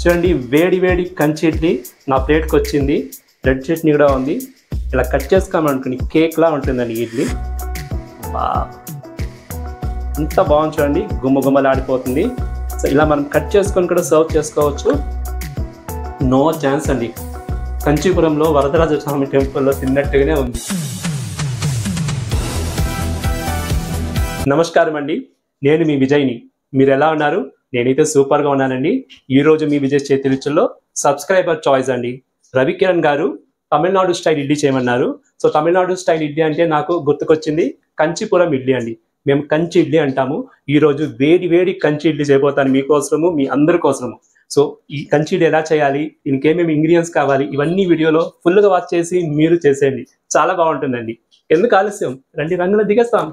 చూడండి వేడి వేడి కంచి ఇడ్లీ నా ప్లేట్కి వచ్చింది. రెడ్ చట్నీ కూడా ఉంది. ఇలా కట్ చేసుకోమనుకుని కేక్లా ఉంటుందండి ఇడ్లీ. ఎంత బాగుంది చూడండి, గుమ్మగుమ్మలాడిపోతుంది. సో ఇలా మనం కట్ చేసుకొని కూడా సర్వ్ చేసుకోవచ్చు. నో ఛాన్స్ అండి, కంచీపురంలో వరదరాజ స్వామి టెంపుల్లో తిన్నట్టుగానే ఉంది. నమస్కారం అండి, నేను మీ విజయ్ని. మీరు ఎలా ఉన్నారు? నేనైతే సూపర్గా ఉన్నానండి. ఈరోజు మీ విజయ్ చేతి రుచుల్లో సబ్స్క్రైబర్ చాయిస్ అండి. రవికిరణ్ గారు తమిళనాడు స్టైల్ ఇడ్లీ చేయమన్నారు. సో తమిళనాడు స్టైల్ ఇడ్లీ అంటే నాకు గుర్తుకొచ్చింది కంచీపురం ఇడ్లీ అండి. మేము కంచి ఇడ్లీ అంటాము. ఈరోజు వేడి వేడి కంచి ఇడ్లీ చేయబోతాను మీకోసము, మీ అందరి కోసము. సో ఈ కంచి ఇడ్లీ ఎలా చేయాలి, ఇంకేమేమి ఇంగ్రీడియంట్స్ కావాలి, ఇవన్నీ వీడియోలో ఫుల్గా వాచ్ చేసి మీరు చేసేయండి. చాలా బాగుంటుందండి. ఎందుకు ఆలస్యం, రండి రంగులో దిగేస్తాం.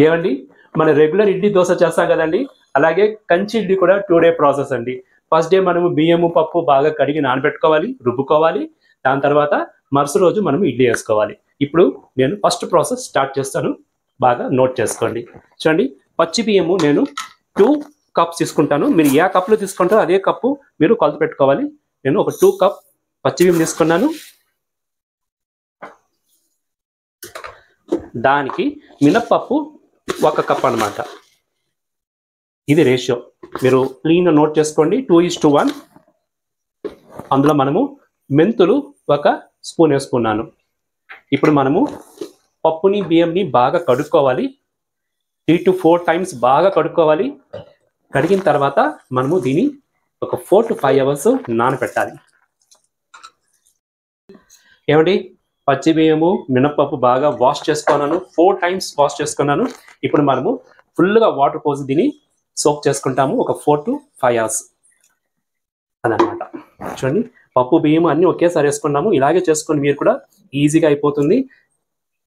ఏమండి, మన రెగ్యులర్ ఇడ్లీ దోశ చేస్తాం కదండి, అలాగే కంచి ఇడ్లీ కూడా 2 డే ప్రాసెస్ అండి. ఫస్ట్ డే మనము బియ్యము పప్పు బాగా కడిగి నానబెట్టుకోవాలి, రుబ్బుకోవాలి. దాని తర్వాత మరుసటి రోజు మనం ఇడ్లీ వేసుకోవాలి. ఇప్పుడు నేను ఫస్ట్ ప్రాసెస్ స్టార్ట్ చేస్తాను, బాగా నోట్ చేసుకోండి. చూడండి, పచ్చి బియ్యము నేను 2 కప్స్ తీసుకుంటాను. మీరు ఏ కప్లో తీసుకుంటారో అదే కప్పు మీరు కొలత పెట్టుకోవాలి. నేను ఒక 2 కప్ పచ్చి బియ్యం తీసుకున్నాను. దానికి మినప్పప్పు 1 కప్ అనమాట. ఇది రేషియో, మీరు క్లీన్ నోట్ చేసుకోండి. 2:1. అందులో మనము మెంతులు 1 స్పూన్ వేసుకున్నాను. ఇప్పుడు మనము పప్పుని బియ్యంని బాగా కడుక్కోవాలి. 3 to 4 టైమ్స్ బాగా కడుక్కోవాలి. కడిగిన తర్వాత మనము దీన్ని ఒక 4 to 5 అవర్స్ నానబెట్టాలి. ఏమండి, పచ్చి బియ్యము మినప్పప్పు బాగా వాష్ చేసుకున్నాను, 4 టైమ్స్ వాష్ చేసుకున్నాను. ఇప్పుడు మనము ఫుల్గా వాటర్ పోసి దీన్ని సోక్ చేసుకుంటాము ఒక 4 to 5 అవర్స్ అదనమాట. చూడండి, పప్పు బియ్యం అన్నీ ఒకేసారి వేసుకున్నాము. ఇలాగే చేసుకొని మీరు కూడా ఈజీగా అయిపోతుంది.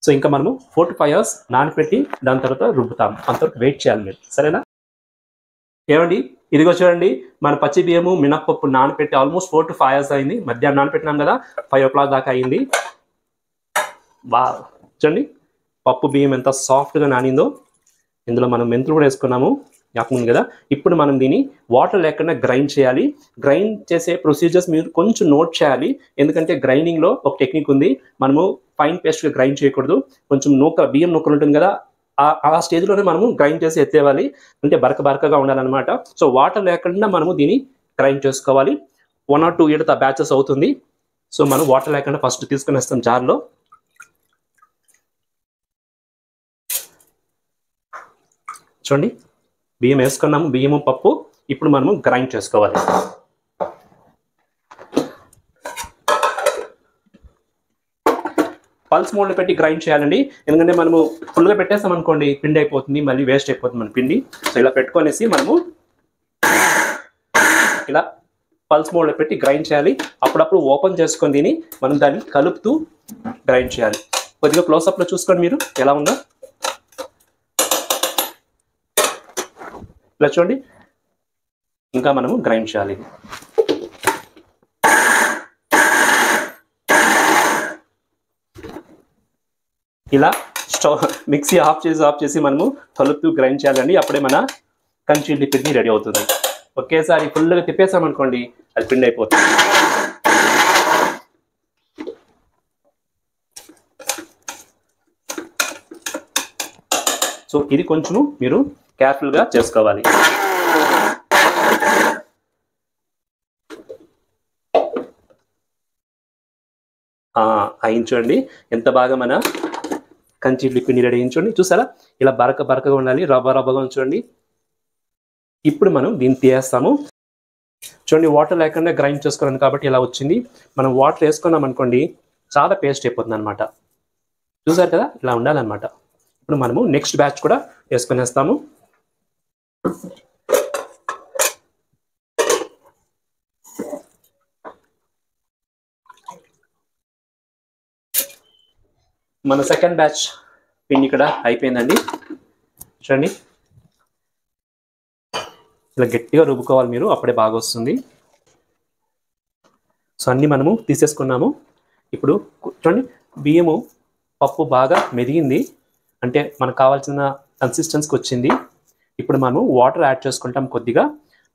సో ఇంకా మనము 4 to 5 అవర్స్ నానపెట్టి దాని తర్వాత రుబ్బుతాము. అంతవరకు వెయిట్ చేయాలి మీరు, సరేనా? ఏమండి, ఇదిగో చూడండి, మన పచ్చి బియ్యము మినప్పప్పు నానపెట్టి ఆల్మోస్ట్ 4 to 5 అవర్స్ అయింది. మధ్యాహ్నం నానపెట్టినాం కదా, 5 o'clock దాకా అయింది. చూడండి పప్పు బియ్యం ఎంత సాఫ్ట్గా నానిందో. ఇందులో మనం మెంతులు కూడా వేసుకున్నాము, జ్ఞాపకం కదా. ఇప్పుడు మనం దీన్ని వాటర్ లేకుండా గ్రైండ్ చేయాలి. గ్రైండ్ చేసే ప్రొసీజర్స్ మీరు కొంచెం నోట్ చేయాలి, ఎందుకంటే గ్రైండింగ్లో ఒక టెక్నిక్ ఉంది. మనము ఫైన్ పేస్ట్గా గ్రైండ్ చేయకూడదు. కొంచెం బియ్యం నూకలు ఉంటుంది కదా, ఆ స్టేజ్లోనే మనము గ్రైండ్ చేసి ఎత్తేవాలి, అంటే బరకగా ఉండాలన్నమాట. సో వాటర్ లేకుండా మనము దీన్ని గ్రైండ్ చేసుకోవాలి. 1 or 2 బ్యాచెస్ అవుతుంది. సో మనం వాటర్ లేకుండా ఫస్ట్ తీసుకుని వస్తాం జార్లో. చూడండి, బియ్యం వేసుకున్నాము, బియ్యము పప్పు. ఇప్పుడు మనము గ్రైండ్ చేసుకోవాలి. పల్స్ మోడ్లో పెట్టి గ్రైండ్ చేయాలండి, ఎందుకంటే మనము ఫుల్గా పెట్టేస్తాం అనుకోండి పిండి అయిపోతుంది, మళ్ళీ వేస్ట్ అయిపోతుంది మన పిండి. సో ఇలా పెట్టుకొనేసి మనము ఇలా పల్స్ మోడ్లో పెట్టి గ్రైండ్ చేయాలి. అప్పుడప్పుడు ఓపెన్ చేసుకొని దీన్ని మనం దాన్ని కలుపుతూ గ్రైండ్ చేయాలి. కొద్దిగా క్లోజప్లో చూసుకోండి మీరు ఎలా ఉందో. ఇలా చూడండి, ఇంకా మనము గ్రైండ్ చేయాలి. ఇలా మిక్సీ ఆఫ్ చేసి మనము కలుపుతూ గ్రైండ్ చేయాలండి. అప్పుడే మన కంచి ఇడ్లీ పిండి రెడీ అవుతుంది. ఒకేసారి ఫుల్గా తిప్పేసామనుకోండి అది పిండి అయిపోతుంది. సో ఇది కొంచెము మీరు కేర్ఫుల్గా చేసుకోవాలి. అయించండి, ఎంత బాగా మన కంచి ఇడ్లీ పిండి రెడీ అయించండి. చూసారా, ఇలా బరకగా ఉండాలి, రవ్వగా ఉంచండి. ఇప్పుడు మనం దీన్ని తీసేస్తాము. చూడండి, వాటర్ లేకుండా గ్రైండ్ చేసుకున్నాను కాబట్టి ఇలా వచ్చింది. మనం వాటర్ వేసుకున్నాం అనుకోండి చాలా పేస్ట్ అయిపోతుంది అనమాట. చూసారు కదా, ఇలా ఉండాలన్నమాట. ఇప్పుడు మనము నెక్స్ట్ బ్యాచ్ కూడా వేసుకునేస్తాము. మన సెకండ్ బ్యాచ్ పిండి ఇక్కడ అయిపోయిందండి. చూడండి, ఇలా గట్టిగా రుబ్బుకోవాలి మీరు, అప్పుడే బాగా వస్తుంది. సో అన్నీ మనము తీసేసుకున్నాము. ఇప్పుడు చూడండి, బియ్యము పప్పు బాగా మెదిగింది, అంటే మనకు కావాల్సిన కన్సిస్టెన్సీకి వచ్చింది. ఇప్పుడు మనం వాటర్ యాడ్ చేసుకుంటాం కొద్దిగా.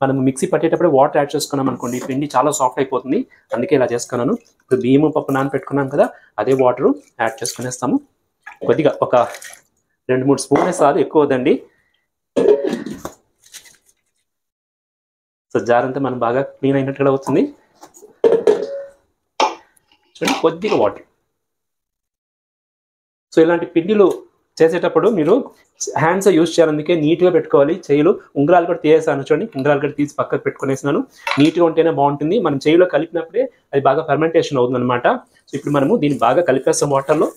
మనం మిక్సీ పట్టేటప్పుడు వాటర్ యాడ్ చేసుకున్నాం అనుకోండి పిండి చాలా సాఫ్ట్ అయిపోతుంది. అందుకే ఇలా చేసుకున్నాను. ఇప్పుడు బియ్యం పప్పు నానబెట్టుకున్నాం కదా, అదే వాటర్ యాడ్ చేసుకునేస్తాము. కొద్దిగా ఒక 2-3 స్పూన్లే చాలు, ఎక్కువ వద్దండి. సో జార్ అంతా మనం బాగా క్లీన్ అయినట్టుగా అవుతుంది. చూడండి, కొద్దిగా వాటర్. సో ఇలాంటి పిండిలు చేసేటప్పుడు మీరు హ్యాండ్స్ యూజ్ చేయాలి, అందుకే నీట్గా పెట్టుకోవాలి. చేయిలు ఉంగరాలు కూడా తీసేసాను చూడండి, ఉంగరాలు కూడా తీసి పక్కకు పెట్టుకునేసినాను. నీట్గా ఉంటేనే బాగుంటుంది. మనం చేయిలో కలిపినప్పుడే అది బాగా ఫెర్మెంటేషన్ అవుతుంది అనమాట. సో ఇప్పుడు మనము దీన్ని బాగా కలిపేస్తాం వాటర్లో.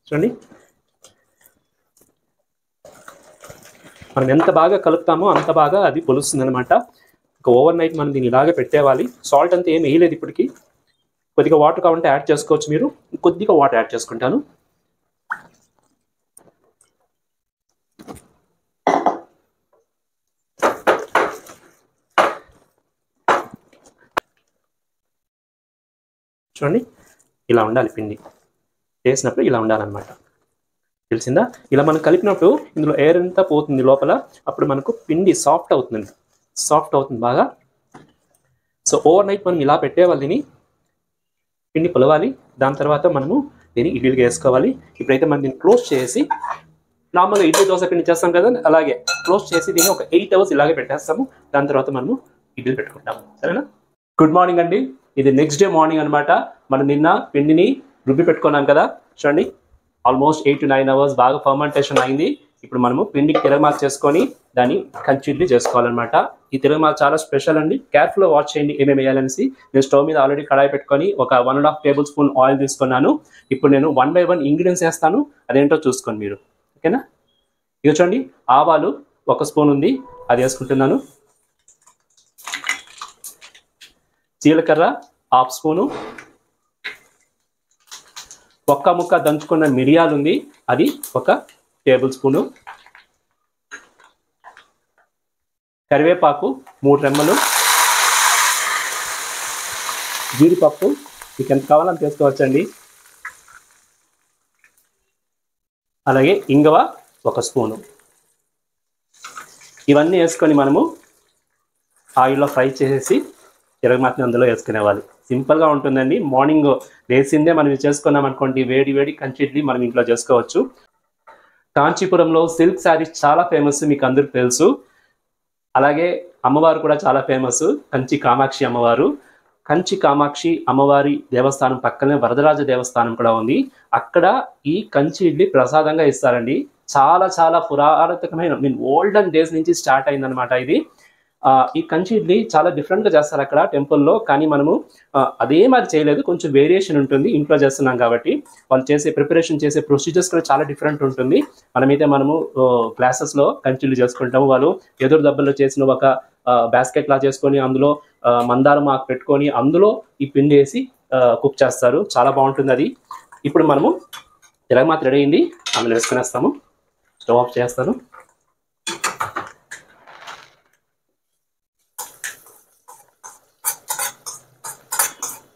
చూడండి, మనం ఎంత బాగా కలుపుతామో అంత బాగా అది పొలుస్తుంది అనమాట. ఒక ఓవర్ నైట్ మనం దీన్ని ఇలాగే పెట్టేవాలి. సాల్ట్ అంతా ఏం వేయలేదు ఇప్పటికి. కొద్దిగా వాటర్ కావాలంటే యాడ్ చేసుకోవచ్చు మీరు. కొద్దిగా వాటర్ యాడ్ చేసుకుంటాను. చూడండి, ఇలా ఉండాలి పిండి. చేసినప్పుడు ఇలా ఉండాలన్నమాట. తెలిసిందా? ఇలా మనం కలిపినప్పుడు ఇందులో ఎయిర్ అంతా పోతుంది లోపల. అప్పుడు మనకు పిండి సాఫ్ట్ అవుతుంది, సాఫ్ట్ అవుతుంది బాగా. సో ఓవర్ నైట్ మనం ఇలా పెట్టేవాళ్ళు దీన్ని. పిండి పొలవాలి. దాని తర్వాత మనము దీన్ని ఇడ్లీగా వేసుకోవాలి. ఇప్పుడైతే మనం దీన్ని క్లోజ్ చేసి, నార్మల్గా ఇడ్లీ దోశ పిండి చేస్తాం కదా, అలాగే క్లోజ్ చేసి దీన్ని ఒక 8 hours ఇలాగే పెట్టేస్తాము. దాని తర్వాత మనము ఇడ్లీ పెట్టుకుంటాము. సరేనా? గుడ్ మార్నింగ్ అండి. ఇది నెక్స్ట్ డే మార్నింగ్ అనమాట. మనం నిన్న పిండిని రుబ్బి పెట్టుకున్నాం కదా, చూడండి ఆల్మోస్ట్ 8 to 9 hours బాగా ఫర్మెంటేషన్ అయింది. ఇప్పుడు మనము పిండికి తిరగమాత చేసుకొని దాన్ని కంచి ఇడ్లీ చేసుకోవాలన్నమాట. ఈ తిరగమాత చాలా స్పెషల్ అండి. కేర్ఫుల్గా వాచ్ చేయండి ఏమేమి వేయాలనేసి. నేను స్టవ్ మీద ఆల్రెడీ కడాయి పెట్టుకొని ఒక 1.5 tablespoon ఆయిల్ తీసుకున్నాను. ఇప్పుడు నేను 1 by 1 ఇంగ్రీడియంట్స్ వేస్తాను, అదేంటో చూసుకోండి మీరు. ఓకేనా? ఇక చూడండి, ఆవాలు 1 స్పూన్ ఉంది, అది వేసుకుంటున్నాను. జీలకర్ర 1/2 స్పూను. ఒక్క ముక్క దంచుకున్న మిరియాలు ఉంది, అది 1 tablespoon. కరివేపాకు 3 రెమ్మలు. జీడిపప్పు మీకు ఎంత కావాలని చేసుకోవచ్చండి. అలాగే ఇంగువ 1 స్పూను. ఇవన్నీ వేసుకొని మనము ఆయిల్లో ఫ్రై చేసేసి తిరగమాతని అందులో వేసుకునేవాలి. సింపుల్గా ఉంటుందండి. మార్నింగ్ లేచిందే మనం చేసుకున్నాం అనుకోండి, వేడి వేడి కంచి ఇడ్లీ మనం ఇంట్లో చేసుకోవచ్చు. కాంచీపురంలో సిల్క్ శారీస్ చాలా ఫేమస్, మీకు అందరికీ తెలుసు. అలాగే అమ్మవారు కూడా చాలా ఫేమస్, కంచి కామాక్షి అమ్మవారు. కంచి కామాక్షి అమ్మవారి దేవస్థానం పక్కనే వరదరాజ దేవస్థానం కూడా ఉంది. అక్కడ ఈ కంచి ఇడ్లీ ప్రసాదంగా ఇస్తారండి. చాలా చాలా పురాతనమైన ఓల్డెన్ డేస్ నుంచి స్టార్ట్ అయిందనమాట ఇది. ఈ కంచి ఇడ్లీ చాలా డిఫరెంట్గా చేస్తారు అక్కడ టెంపుల్లో. కానీ మనము అదే మరి చేయలేదు, కొంచెం వేరియేషన్ ఉంటుంది. ఇంట్లో చేస్తున్నాం కాబట్టి వాళ్ళు చేసే ప్రిపరేషన్ చేసే ప్రొసీజర్స్ కూడా చాలా డిఫరెంట్ ఉంటుంది. మనము గ్లాసెస్లో కంచి ఇడ్లీ చేసుకుంటాము. వాళ్ళు ఎదురు దెబ్బల్లో చేసిన ఒక బాస్కెట్ లా చేసుకొని అందులో మందారం ఆకు పెట్టుకొని అందులో ఈ పిండి వేసి కుక్ చేస్తారు. చాలా బాగుంటుంది అది. ఇప్పుడు మనము తిరగమాత రెడీ అయింది, అందులో వేసుకునేస్తాము. స్టవ్ ఆఫ్ చేస్తాను.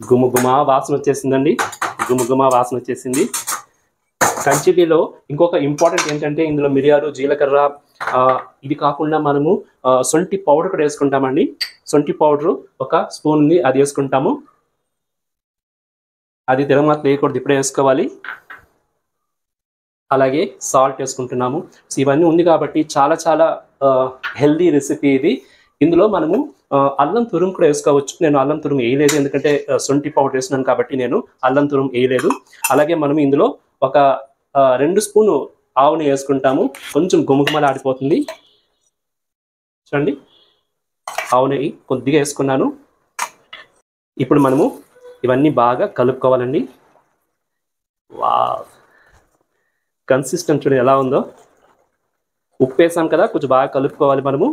గుమగుమ వాసన వచ్చేసిందండి, గుమగుమ వాసన వచ్చేసింది. కంచిలో ఇంకొక ఇంపార్టెంట్ ఏంటంటే ఇందులో మిరియాలు, జీలకర్ర, ఇది కాకుండా మనము సొంటి పౌడర్ కూడా వేసుకుంటామండి. సొంటి పౌడరు 1 స్పూన్ ఉంది, అది వేసుకుంటాము. అది తిరగమాత వేయకూడదు, ఇప్పుడే వేసుకోవాలి. అలాగే సాల్ట్ వేసుకుంటున్నాము. సో ఇవన్నీ ఉంది కాబట్టి చాలా చాలా హెల్దీ రెసిపీ ఇది. ఇందులో మనము అల్లం తురుము కూడా వేసుకోవచ్చు. నేను అల్లం తురుము వేయలేదు, ఎందుకంటే సొంటి పౌడర్ వేసినాను కాబట్టి నేను అల్లం తురుము వేయలేదు. అలాగే మనం ఇందులో ఒక 2 స్పూను ఆవుని వేసుకుంటాము. కొంచెం గుమగుమలాడిపోతుంది. చూడండి, ఆవు నెయ్యి కొద్దిగా వేసుకున్నాను. ఇప్పుడు మనము ఇవన్నీ బాగా కలుపుకోవాలండి. వావ్, కన్సిస్టెన్సీ చూడండి ఎలా ఉందో. ఉప్పు వేసాం కదా, కొంచెం బాగా కలుపుకోవాలి మనము.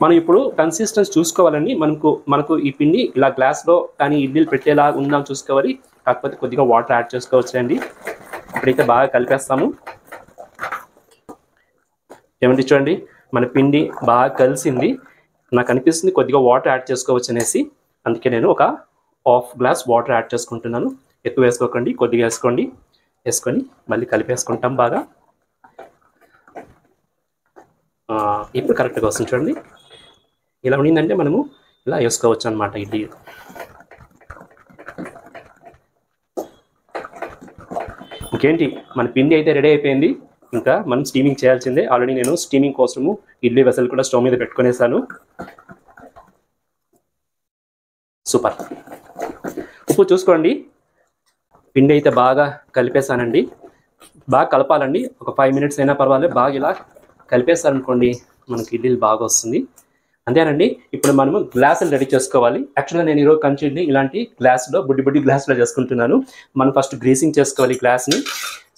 మనం ఇప్పుడు కన్సిస్టెన్సీ చూసుకోవాలండి. మనకు ఈ పిండి ఇలా గ్లాస్లో కానీ ఇడ్లీలు పెట్టేలా ఉందాం చూసుకోవాలి. కాకపోతే కొద్దిగా వాటర్ యాడ్ చేసుకోవచ్చు అండి. ఇప్పుడైతే బాగా కలిపేస్తాము. ఏమంటే చూడండి, మన పిండి బాగా కలిసింది. నాకు అనిపిస్తుంది కొద్దిగా వాటర్ యాడ్ చేసుకోవచ్చు అనేసి. అందుకే నేను ఒక 1/2 glass వాటర్ యాడ్ చేసుకుంటున్నాను. ఎక్కువ వేసుకోకండి, కొద్దిగా వేసుకోండి. వేసుకొని మళ్ళీ కలిపేసుకుంటాం బాగా. ఇప్పుడు కరెక్ట్గా వస్తుంది చూడండి. ఇలా ఉండిందంటే మనము ఇలా వేసుకోవచ్చు అనమాట ఇడ్లీ. ఇంకేంటి, మన పిండి అయితే రెడీ అయిపోయింది. ఇంకా మనం స్టీమింగ్ చేయాల్సిందే. ఆల్రెడీ నేను స్టీమింగ్ కోసము ఇడ్లీ వెసల్ కూడా స్టవ్ మీద పెట్టుకునేసాను. సూపర్. ఉప్పు చూసుకోండి. పిండి అయితే బాగా కలిపేసానండి. బాగా కలపాలండి. ఒక 5 మినిట్స్ అయినా పర్వాలేదు. బాగా ఇలా కలిపేసారనుకోండి మనకి ఇడ్లీలు బాగా వస్తుంది. అంతేనండి. ఇప్పుడు మనము గ్లాసులు రెడీ చేసుకోవాలి. యాక్చువల్గా నేను ఈరోజు కంచి ఇడ్లీ ఇలాంటి గ్లాసులో బుడ్డి గ్లాసులో చేసుకుంటున్నాను. మనం ఫస్ట్ గ్రీసింగ్ చేసుకోవాలి గ్లాస్ని.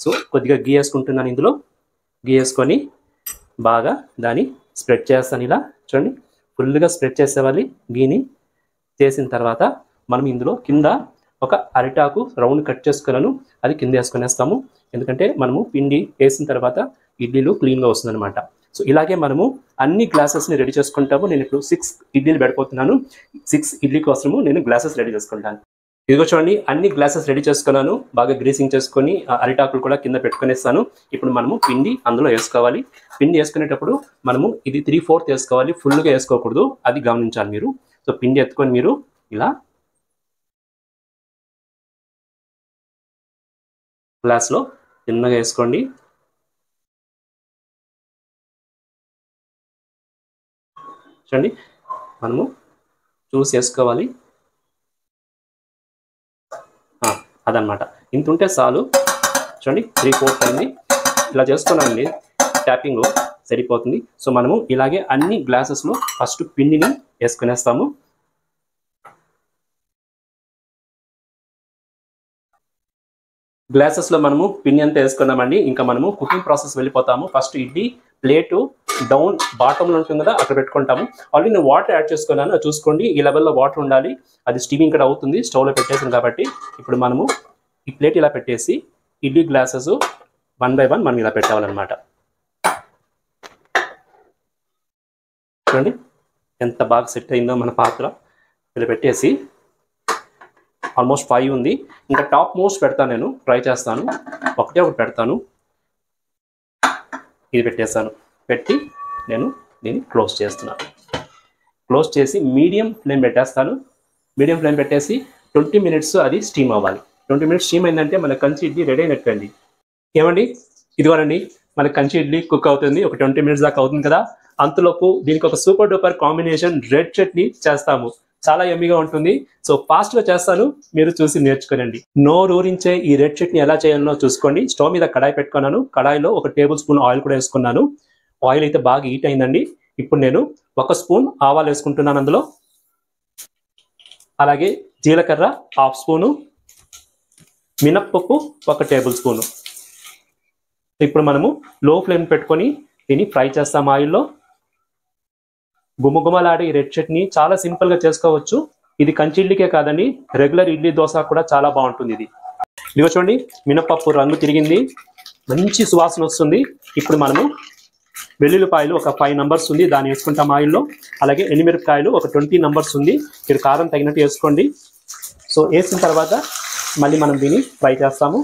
సో కొద్దిగా గీ వేసుకుంటున్నాను. ఇందులో గీ వేసుకొని బాగా దాన్ని స్ప్రెడ్ చేస్తాను. ఇలా చూడండి, ఫుల్గా స్ప్రెడ్ చేసేవాలి. గీని చేసిన తర్వాత మనం ఇందులో కింద ఒక అరిటాకు రౌండ్ కట్ చేసుకున్నాను, అది కింద వేసుకునేస్తాము. ఎందుకంటే మనము పిండి వేసిన తర్వాత ఇడ్లీలు క్లీన్గా వస్తుందన్నమాట. సో ఇలాగే మనము అన్ని గ్లాసెస్ని రెడీ చేసుకుంటాము. నేను ఇప్పుడు 6 ఇడ్లీలు పెడిపోతున్నాను. 6 ఇడ్లీ కోసము నేను గ్లాసెస్ రెడీ చేసుకుంటాను. ఇదిగో చూడండి, అన్ని గ్లాసెస్ రెడీ చేసుకున్నాను. బాగా గ్రీసింగ్ చేసుకొని అరిటాకులు కూడా కింద పెట్టుకునేస్తాను. ఇప్పుడు మనము పిండి అందులో వేసుకోవాలి. పిండి వేసుకునేటప్పుడు మనము ఇది 3/4 వేసుకోవాలి, ఫుల్గా వేసుకోకూడదు, అది గమనించాలి మీరు. సో పిండి ఎత్తుకొని మీరు ఇలా గ్లాస్లో చిన్నగా వేసుకోండి. చూడండి, మనము చూసి వేసుకోవాలి. అదనమాట, ఇంత ఉంటే చాలు. చూడండి 3/4 అయింది. ఇలా చేసుకున్నామండి, ట్యాపింగ్ సరిపోతుంది. సో మనము ఇలాగే అన్ని గ్లాసెస్లో ఫస్ట్ పిండిని వేసుకునేస్తాము. గ్లాసెస్లో మనము పిండి అంతా వేసుకున్నామండి. ఇంకా మనము కుకింగ్ ప్రాసెస్ వెళ్ళిపోతాము. ఫస్ట్ ఇడ్లీ ప్లేటు డౌన్ బాటంలో ఉంటుంది కదా, అక్కడ పెట్టుకుంటాము. ఆల్రెడీ నేను వాటర్ యాడ్ చేసుకున్నాను, అది చూసుకోండి. ఈ లెవెల్లో వాటర్ ఉండాలి. అది స్టీమింగ్ కూడా అవుతుంది, స్టవ్లో పెట్టేసాను కాబట్టి. ఇప్పుడు మనము ఈ ప్లేట్ ఇలా పెట్టేసి ఇడ్లీ గ్లాసెస్ 1 by 1 మనం ఇలా పెట్టాలన్నమాట. చూడండి ఎంత బాగా సెట్ అయిందో మన పాత్ర. ఇలా పెట్టేసి ఆల్మోస్ట్ 5 ఉంది. ఇంకా టాప్ మోస్ట్ పెడతాను, నేను ట్రై చేస్తాను. ఒకటి పెడతాను. ఇది పెట్టేస్తాను. పెట్టి నేను దీన్ని క్లోజ్ చేస్తున్నాను. క్లోజ్ చేసి మీడియం ఫ్లేమ్ పెట్టేస్తాను. మీడియం ఫ్లేమ్ పెట్టేసి 20 మినిట్స్ అది స్టీమ్ అవ్వాలి. 20 మినిట్స్ స్టీమ్ అయిందంటే మన కంచి ఇడ్లీ రెడీ అయినట్టండి. ఏమండి, ఇదిగోనండి మన కంచి ఇడ్లీ కుక్ అవుతుంది. ఒక 20 మినిట్స్ దాకా అవుతుంది కదా. అంతలోపు దీనికి ఒక super duper combination red chutney చేస్తాము. చాలా యమ్మీగా ఉంటుంది. సో ఫాస్ట్గా చేస్తాను, మీరు చూసి నేర్చుకోనండి. నోరూరించే ఈ రెడ్ చట్నీ ఎలా చేయాలో చూసుకోండి. స్టవ్ మీద కడాయి పెట్టుకున్నాను. కడాయిలో 1 టేబుల్ స్పూన్ ఆయిల్ కూడా వేసుకున్నాను. ఆయిల్ అయితే బాగా హీట్ అయిందండి. ఇప్పుడు నేను 1 స్పూన్ ఆవాలు వేసుకుంటున్నాను అందులో. అలాగే జీలకర్ర 1/2 స్పూను, మినప్పప్పు 1 టేబుల్ స్పూను. ఇప్పుడు మనము లో ఫ్లేమ్ పెట్టుకొని దీన్ని ఫ్రై చేస్తాం ఆయిల్లో. గుమగుమలాడే ఈ రెడ్ చట్నీ చాలా సింపుల్గా చేసుకోవచ్చు. ఇది కంచి ఇడ్లీకే కాదండి, రెగ్యులర్ ఇడ్లీ దోశ కూడా చాలా బాగుంటుంది. ఇదిగో చూడండి, మినపప్పు రంగు తిరిగింది, మంచి సువాసన వస్తుంది. ఇప్పుడు మనము వెల్లుల్లిపాయలు ఒక 5 నంబర్స్ ఉంది, దాన్ని వేసుకుంటాం ఆయిల్లో. అలాగే ఎండుమిరపకాయలు ఒక 20 నంబర్స్ ఉంది. మీరు కారం తగినట్టు వేసుకోండి. సో వేసిన తర్వాత మళ్ళీ మనం దీన్ని ఫ్రై చేస్తాము.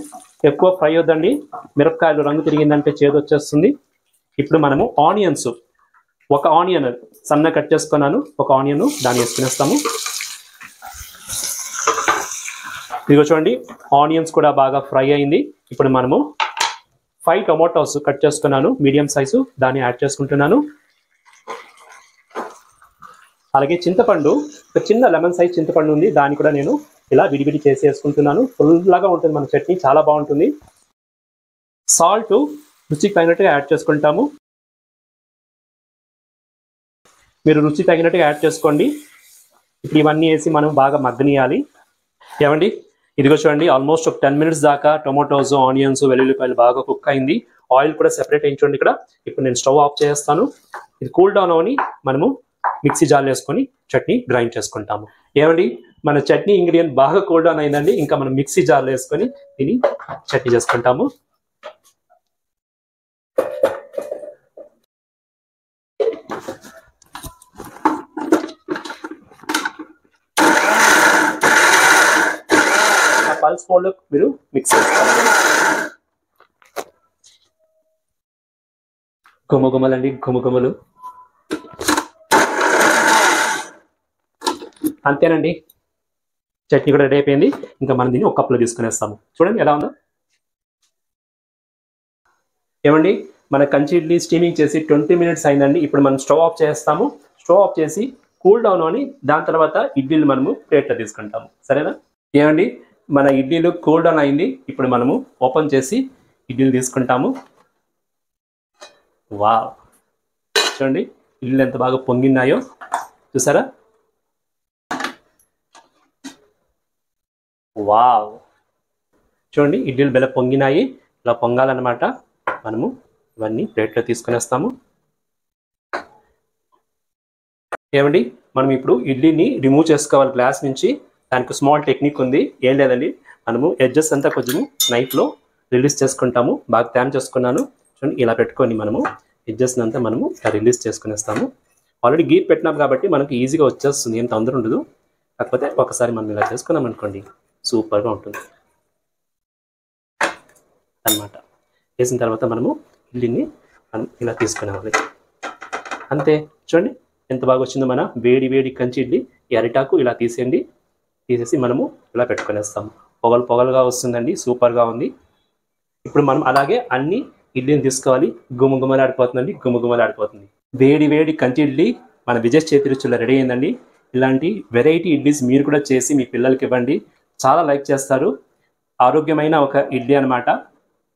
ఎక్కువ ఫ్రై వద్దండి, మిరపకాయలు రంగు తిరిగిందంటే చేదు వచ్చేస్తుంది. ఇప్పుడు మనము ఆనియన్స్, 1 ఆనియన్ సన్న కట్ చేసుకున్నాను, 1 ఆనియన్ దాన్ని వేసుకునేస్తాము. ఇదిగో చూడండి, ఆనియన్స్ కూడా బాగా ఫ్రై అయింది. ఇప్పుడు మనము 5 టొమాటోస్ కట్ చేసుకున్నాను, మీడియం సైజు, దాన్ని యాడ్ చేసుకుంటున్నాను. అలాగే చింతపండు, ఒక చిన్న లెమన్ సైజ్ చింతపండు ఉంది, దాన్ని కూడా నేను ఇలా విడివిడి చేసి వేసుకుంటున్నాను. ఫుల్లాగా ఉంటుంది మన చట్నీ, చాలా బాగుంటుంది. సాల్ట్ రుచికి తగినట్టుగా యాడ్ చేసుకుంటాము. మీరు రుచి తగినట్టుగా యాడ్ చేసుకోండి. ఇప్పుడు ఇవన్నీ వేసి మనం బాగా మగ్గనియాలి. ఏమండి, ఇదిగో చూడండి, ఆల్మోస్ట్ ఒక 10 మినిట్స్ దాకా టొమాటోస్, ఆనియన్స్, వెల్లుల్లిపాయలు బాగా కుక్ అయింది. ఆయిల్ కూడా సెపరేట్ అయ్యి చూడండి ఇక్కడ. ఇప్పుడు నేను స్టవ్ ఆఫ్ చేస్తాను. ఇది కూల్ డౌన్ అవని మనము మిక్సీ జార్లో వేసుకొని చట్నీ గ్రైండ్ చేసుకుంటాము. ఏమండి, మన చట్నీ ఇంగ్రీడియంట్ బాగా కూల్ డౌన్ అయిందండి. ఇంకా మనం మిక్సీ జార్లో వేసుకొని దీన్ని చట్నీ చేసుకుంటాము. పల్స్ మోడ్లో మీరు మిక్స్ చేసుకోవాలి. గుమగుమలండి గుమగుమలు. అంతేనండి, చట్నీ కూడా రెడీ అయిపోయింది. ఇంకా మనం దీన్ని ఒక కప్పులో తీసుకునేస్తాము. చూడండి ఎలా ఉందో. ఏమండి, మన కంచి ఇడ్లీ స్టీమింగ్ చేసి 20 minutes అయిందండి. ఇప్పుడు మనం స్టవ్ ఆఫ్ చేస్తాము. స్టవ్ ఆఫ్ చేసి కూల్ డౌన్ అని దాని తర్వాత ఇడ్లీలు మనము ప్లేట్లో తీసుకుంటాము. సరేనా? ఏమండి, మన ఇడ్లీలు కూల్ డౌన్ అయింది. ఇప్పుడు మనము ఓపెన్ చేసి ఇడ్లీలు తీసుకుంటాము. వావ్, చూడండి ఇడ్లీలు ఎంత బాగా పొంగినాయో చూసారా? వావ్, చూడండి ఇడ్లీలు బెల్ల పొంగినాయి. ఇలా పొంగాలన్నమాట. మనము ఇవన్నీ ప్లేట్లో తీసుకునేస్తాము. ఏమండి, మనం ఇప్పుడు ఇడ్లీని రిమూవ్ చేసుకోవాలి గ్లాస్ నుంచి. దానికి స్మాల్ టెక్నిక్ ఉంది. ఏం లేదండి, మనము ఎడ్జెస్ అంతా కొంచెము నైఫ్లో రిలీజ్ చేసుకుంటాము. బాగా ట్యాన్ చేసుకున్నాను చూడండి. ఇలా పెట్టుకొని మనము ఎడ్జెస్ అంతా మనము ఇలా రిలీజ్ చేసుకునేస్తాము. ఆల్రెడీ గీట్ పెట్టినాం కాబట్టి మనకు ఈజీగా వచ్చేస్తుంది, ఏం తొందర ఉండదు. కాకపోతే ఒకసారి మనం ఇలా చేసుకున్నాం అనుకోండి, సూపర్గా ఉంటుంది అన్నమాట. వేసిన తర్వాత మనము ఇడ్లీని మనం ఇలా తీసుకునేవాలి. అంతే, చూడండి ఎంత బాగా వచ్చిందో మన వేడి వేడి కంచి ఇడ్లీ. ఈ అరిటాకు ఇలా తీసేసి మనము ఇలా పెట్టుకునేస్తాము. పొగలు పొగలుగా వస్తుందండి, సూపర్గా ఉంది. ఇప్పుడు మనం అలాగే అన్ని ఇడ్లీని తీసుకోవాలి. గుమగుమలాడిపోతుందండి, గుమగుమలాడిపోతుంది. వేడి వేడి కంచి ఇడ్లీ మన విజయ్ చేతి రుచుల్లో రెడీ అయిందండి. ఇలాంటి వెరైటీ ఇడ్లీస్ మీరు కూడా చేసి మీ పిల్లలకి ఇవ్వండి, చాలా లైక్ చేస్తారు. ఆరోగ్యమైన ఒక ఇడ్లీ అనమాట.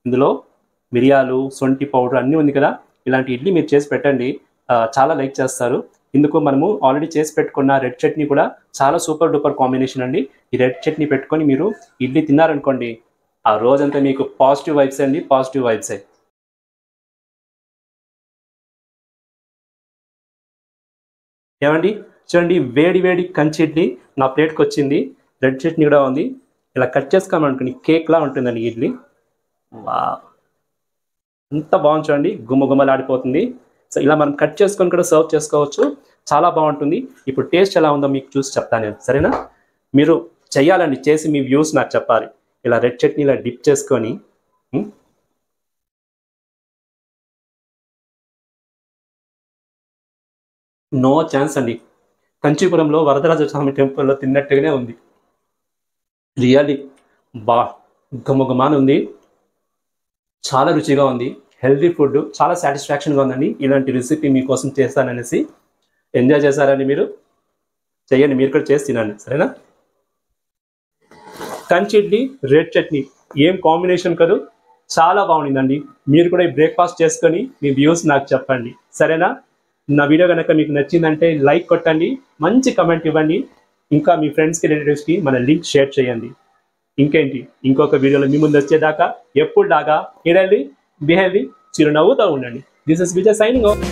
ఇందులో మిరియాలు, సొంటి పౌడర్ అన్నీ ఉంది కదా. ఇలాంటి ఇడ్లీ మీరు చేసి పెట్టండి, చాలా లైక్ చేస్తారు. ఇందుకు మనము ఆల్రెడీ చేసి పెట్టుకున్న రెడ్ చట్నీ కూడా చాలా సూపర్ డూపర్ కాంబినేషన్ అండి. ఈ రెడ్ చట్నీ పెట్టుకొని మీరు ఇడ్లీ తిన్నారనుకోండి, ఆ రోజంతా మీకు పాజిటివ్ వైబ్స్ అండి, పాజిటివ్ వైబ్సే. ఏమండి, చూడండి వేడి వేడి కంచి ఇడ్లీ నా ప్లేట్కి వచ్చింది. రెడ్ చట్నీ కూడా ఉంది. ఇలా కట్ చేసుకోమనుకోండి, కేక్లా ఉంటుందండి ఇడ్లీ. వా, అంత బాగుంది చూడండి, గుమ్మగుమ్మలాడిపోతుంది. సో ఇలా మనం కట్ చేసుకొని కూడా సర్వ్ చేసుకోవచ్చు, చాలా బాగుంటుంది. ఇప్పుడు టేస్ట్ ఎలా ఉందో మీకు చూసి చెప్తాను నేను, సరేనా? మీరు చెయ్యాలండి, చేసి మీ వ్యూస్ నాకు చెప్పాలి. ఇలా రెడ్ చట్నీ ఇలా డిప్ చేసుకొని నో ఛాన్స్ అండి. కంచీపురంలో వరదరాజ స్వామి టెంపుల్లో తిన్నట్టుగానే ఉంది. రియల్లీ బా, గుమ్మగుమ్మాని ఉంది, చాలా రుచిగా ఉంది. హెల్దీ ఫుడ్, చాలా సాటిస్ఫాక్షన్గా ఉందండి. ఇలాంటి రెసిపీ మీకోసం చేస్తాననేసి ఎంజాయ్ చేశారండి. మీరు చెయ్యండి, మీరు కూడా చేసి తినండి, సరేనా? కంచి ఇడ్లీ రెడ్ చట్నీ ఏం కాంబినేషన్ కదా, చాలా బాగుండిందండి. మీరు కూడా ఈ బ్రేక్ఫాస్ట్ చేసుకొని మీ వ్యూస్ నాకు చెప్పండి, సరేనా? నా వీడియో కనుక మీకు నచ్చిందంటే లైక్ కొట్టండి, మంచి కమెంట్ ఇవ్వండి, ఇంకా మీ ఫ్రెండ్స్కి రిలేటివ్స్కి మన లింక్ షేర్ చేయండి. ఇంకేంటి, ఇంకొక వీడియోలో మీ ముందు వచ్చేదాకా ఎప్పుడు దాకా హెల్దీ, బి హెల్దీ, చిరునవ్వుతో ఉండండి. This is Vijay signing off.